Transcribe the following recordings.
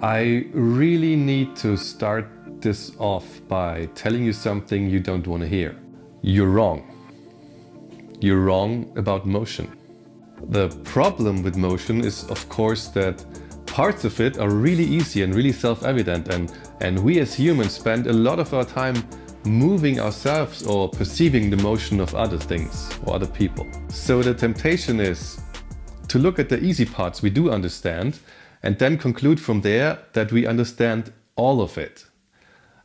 I really need to start this off by telling you something you don't want to hear. You're wrong. You're wrong about motion. The problem with motion is, of course, that parts of it are really easy and really self-evident, and we as humans spend a lot of our time moving ourselves or perceiving the motion of other things or other people. So the temptation is to look at the easy parts we do understand and then conclude from there that we understand all of it,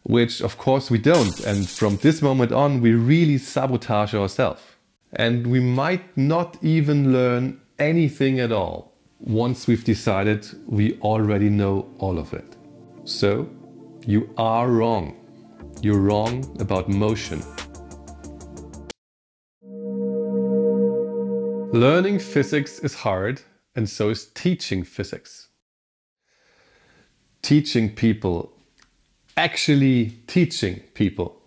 which of course we don't, and from this moment on we really sabotage ourselves. And we might not even learn anything at all once we've decided we already know all of it. So you are wrong. You're wrong about motion. Learning physics is hard, and so is teaching physics. Teaching people, actually teaching people,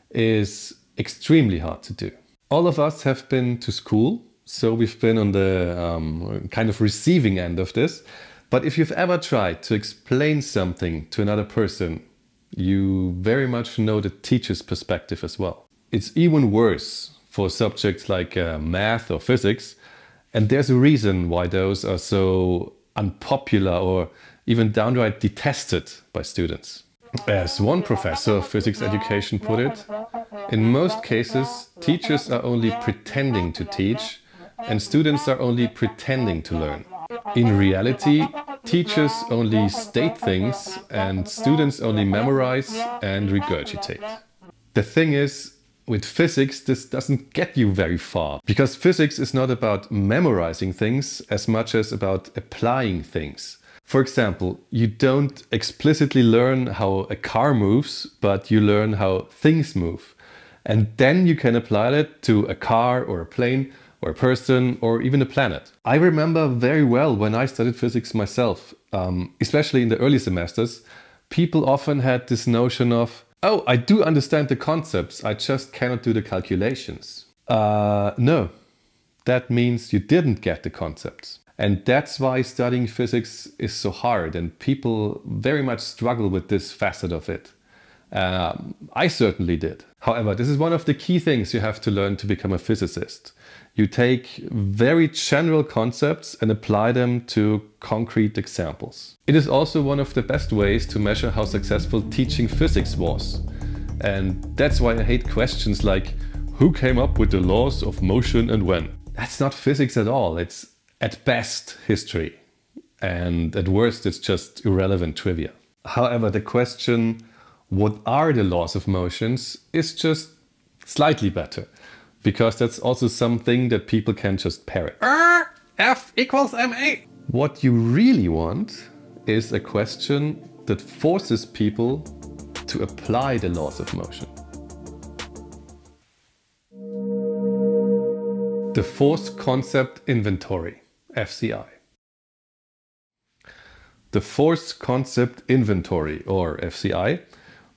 is extremely hard to do. All of us have been to school, so we've been on the kind of receiving end of this. But if you've ever tried to explain something to another person, you very much know the teacher's perspective as well. It's even worse for subjects like math or physics, and there's a reason why those are so unpopular or even downright detested by students. As one professor of physics education put it, in most cases, teachers are only pretending to teach and students are only pretending to learn. In reality, teachers only state things and students only memorize and regurgitate. The thing is, with physics, this doesn't get you very far, because physics is not about memorizing things as much as about applying things. For example, you don't explicitly learn how a car moves, but you learn how things move. And then you can apply it to a car or a plane or a person or even a planet. I remember very well when I studied physics myself, especially in the early semesters, people often had this notion of, oh, I do understand the concepts, I just cannot do the calculations. No, that means you didn't get the concepts. And that's why studying physics is so hard, and people very much struggle with this facet of it. I certainly did. However, this is one of the key things you have to learn to become a physicist. You take very general concepts and apply them to concrete examples. It is also one of the best ways to measure how successful teaching physics was. And that's why I hate questions like, who came up with the laws of motion and when? That's not physics at all. It's at best history. And at worst, it's just irrelevant trivia. However, the question, what are the laws of motions, is just slightly better, because that's also something that people can just parrot. F equals ma. What you really want is a question that forces people to apply the laws of motion. The Force Concept Inventory, FCI. The Force Concept Inventory, or FCI,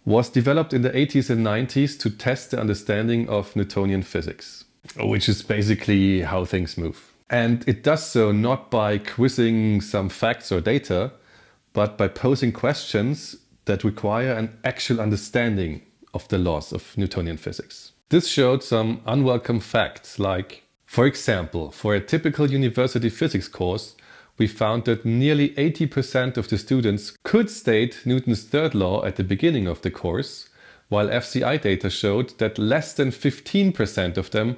was developed in the 80s and 90s to test the understanding of Newtonian physics, which is basically how things move. And it does so not by quizzing some facts or data, but by posing questions that require an actual understanding of the laws of Newtonian physics. This showed some unwelcome facts, like, for example, for a typical university physics course, we found that nearly 80% of the students could state Newton's third law at the beginning of the course, while FCI data showed that less than 15% of them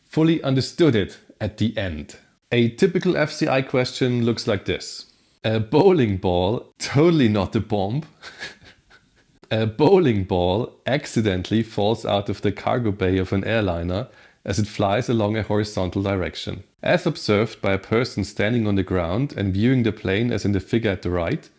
fully understood it at the end. A typical FCI question looks like this. A bowling ball, totally not a bomb, a bowling ball accidentally falls out of the cargo bay of an airliner as it flies along a horizontal direction. As observed by a person standing on the ground and viewing the plane as in the figure at the right,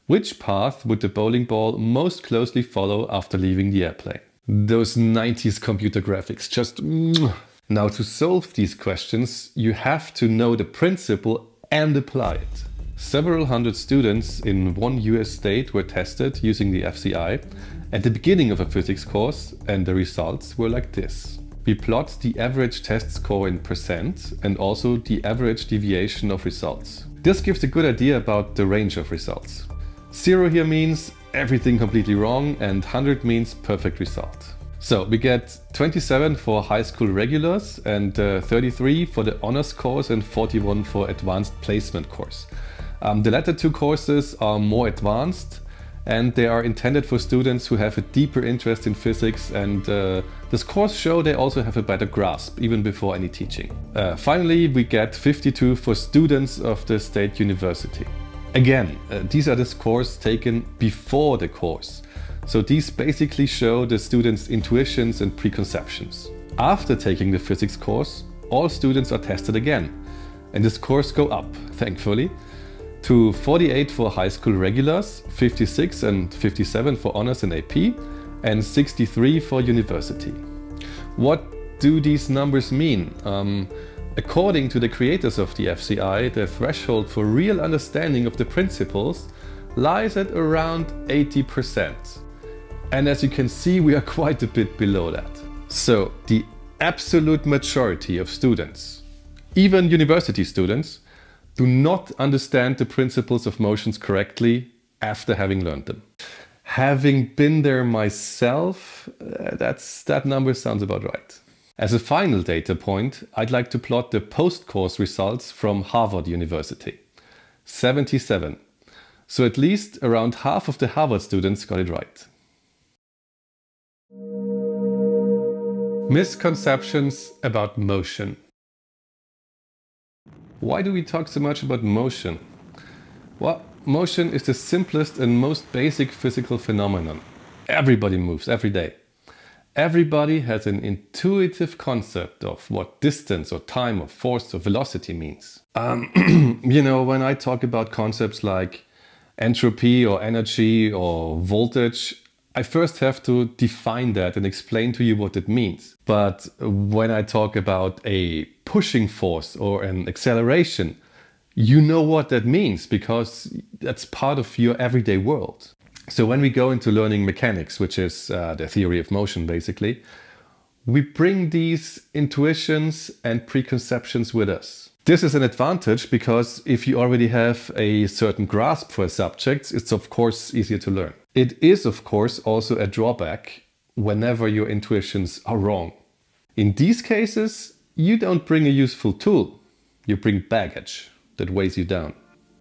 which path would the bowling ball most closely follow after leaving the airplane? Those 90s computer graphics, just... Now, to solve these questions, you have to know the principle and apply it. Several hundred students in one US state were tested using the FCI at the beginning of a physics course, and the results were like this. We plot the average test score in percent and also the average deviation of results. This gives a good idea about the range of results. 0 here means everything completely wrong and 100 means perfect result. So we get 27 for high school regulars and 33 for the honors course and 41 for advanced placement course. The latter two courses are more advanced and they are intended for students who have a deeper interest in physics, and the scores show they also have a better grasp even before any teaching. Finally, we get 52 for students of the state university. Again, these are the scores taken before the course. So these basically show the students' intuitions and preconceptions. After taking the physics course, all students are tested again, and the scores go up, thankfully, to 48 for high school regulars, 56 and 57 for honors and AP, and 63 for university. What do these numbers mean? According to the creators of the FCI, the threshold for real understanding of the principles lies at around 80%. And as you can see, we are quite a bit below that. So the absolute majority of students, even university students, do not understand the principles of motions correctly after having learned them. Having been there myself, that number sounds about right. As a final data point, I'd like to plot the post-course results from Harvard University. 77. So at least around half of the Harvard students got it right. Misconceptions about motion. Why do we talk so much about motion? Well, motion is the simplest and most basic physical phenomenon. Everybody moves every day. Everybody has an intuitive concept of what distance or time or force or velocity means. You know, when I talk about concepts like entropy or energy or voltage, I first have to define that and explain to you what it means. But when I talk about a pushing force or an acceleration, you know what that means because that's part of your everyday world. So when we go into learning mechanics, which is the theory of motion basically, we bring these intuitions and preconceptions with us. This is an advantage because if you already have a certain grasp for a subject, it's of course easier to learn. It is of course also a drawback whenever your intuitions are wrong. In these cases, you don't bring a useful tool, you bring baggage that weighs you down.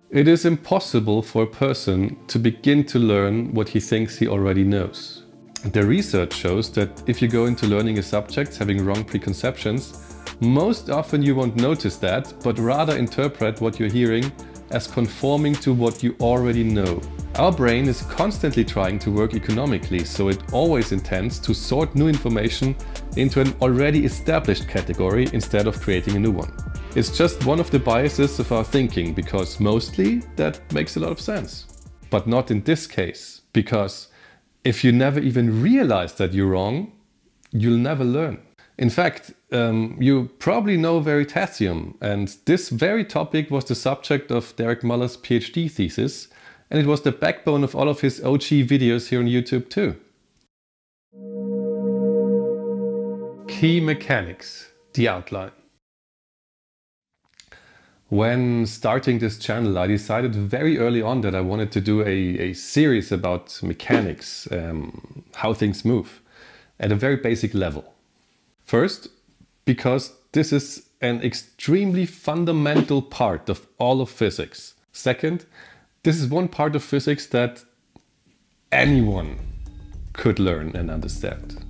It is impossible for a person to begin to learn what he thinks he already knows. The research shows that if you go into learning a subject having wrong preconceptions, most often you won't notice that, but rather interpret what you're hearing as conforming to what you already know. Our brain is constantly trying to work economically, so it always intends to sort new information into an already established category instead of creating a new one. It's just one of the biases of our thinking, because mostly that makes a lot of sense. But not in this case, because if you never even realize that you're wrong, you'll never learn. In fact, you probably know veritasium, and this very topic was the subject of Derek Muller's PhD thesis, and it was the backbone of all of his OG videos here on YouTube too. Key mechanics, the outline. When starting this channel, I decided very early on that I wanted to do a series about mechanics, how things move, at a very basic level. First, because this is an extremely fundamental part of all of physics. Second, this is one part of physics that anyone could learn and understand.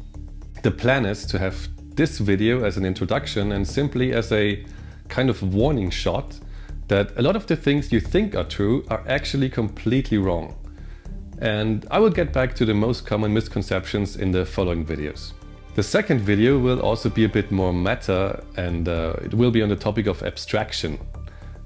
The plan is to have this video as an introduction and simply as a kind of warning shot that a lot of the things you think are true are actually completely wrong. And I will get back to the most common misconceptions in the following videos. The second video will also be a bit more meta, and it will be on the topic of abstraction,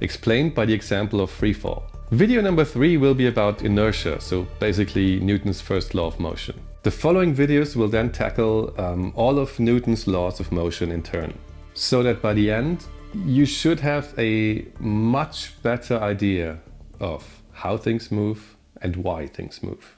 explained by the example of free fall. Video number 3 will be about inertia, so basically Newton's first law of motion. The following videos will then tackle all of Newton's laws of motion in turn, so that by the end you should have a much better idea of how things move and why things move.